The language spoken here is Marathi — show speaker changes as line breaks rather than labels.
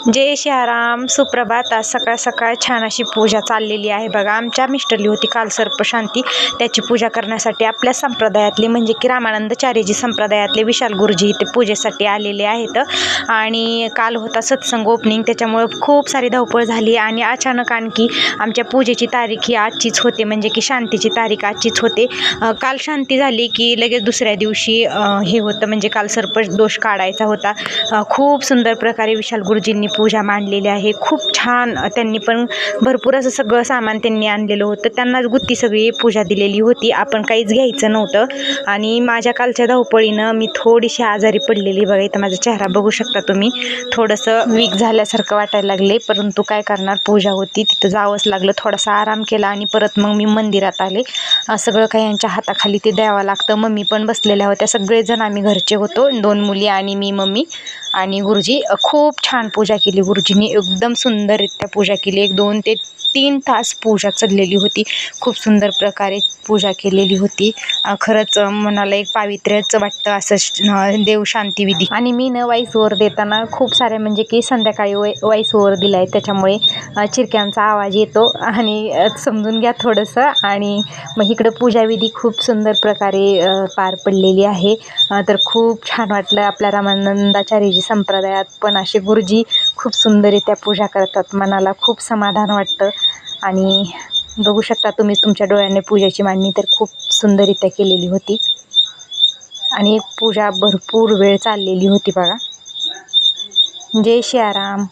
जय सियाराम, सुप्रभात। आज सकाळ सकाळ छान अशी पूजा चाललेली आहे बघा। आमच्या मिस्टरली होती काल सर्पशांती, त्याची पूजा करण्यासाठी आपल्या संप्रदायातले म्हणजे की रामानंदचार्यजी संप्रदायातले विशाल गुरुजी इथे पूजेसाठी आलेले आहेत। आणि काल होता सत्संग ओपनिंग, त्याच्यामुळे खूप सारी धावपळ झाली आणि अचानक आणखी आमच्या पूजेची तारीख ही आजचीच होते, म्हणजे की शांतीची तारीख आजचीच होते। काल शांती झाली की लगेच दुसऱ्या दिवशी हे होतं, म्हणजे काल सर्प दोष काढायचा होता। खूप सुंदर प्रकारे विशाल गुरुजींनी पूजा मांडलेली आहे। खूप छान त्यांनी पण भरपूर असं सगळं सामान त्यांनी आणलेलं होतं, त्यांनाच गुत्ती सगळी पूजा दिलेली होती, आपण काहीच घ्यायचं नव्हतं। आणि माझ्या कालच्या धावपळीनं मी थोडीशी आजारी पडलेली बघा। इथं माझा चेहरा बघू शकता तुम्ही, थोडंसं वीक झाल्यासारखं वाटायला लागले, परंतु काय करणार, पूजा होती तिथं जावंच लागलं। थोडासा आराम केला आणि परत मग मी मंदिरात आले। सगळं काही यांच्या हाताखाली ते द्यावं लागतं। मम्मी पण बसलेल्या होत्या, सगळेजण आम्ही घरचे होतो, 2 मुली आणि मी, मम्मी आणि गुरुजी। खूप छान पूजा केली गुरुजींनी, एकदम सुंदररित्या पूजा केली। 1 2 ते 3 तास पूजा चाललेली होती, खूप सुंदर प्रकारे पूजा केलेली होती। खरंच मनाला एक पावित्र्यच वाटतं असं देव शांतीविधी। आणि मी व्हॉइस ओव्हर देताना खूप साऱ्या म्हणजे की संध्याकाळी व्हॉइस ओव्हर दिलाय, त्याच्यामुळे चिरक्यांचा आवाज येतो आणि समजून घ्या थोडंसं। आणि मग इकडं पूजाविधी खूप सुंदर प्रकारे पार पडलेली आहे। तर खूप छान वाटलं। आपल्या रामानंदाचार्यजी संप्रदायात पण असे गुरुजी खूप सुंदररित्या पूजा करतात, मनाला खूप समाधान वाटतं। आणि बघू शकता तुम्ही तुमच्या डोळ्याने पूजेची मांडणी तर खूप सुंदररित्या केलेली होती आणि पूजा भरपूर वेळ चाललेली होती बघा। जय सियाराम।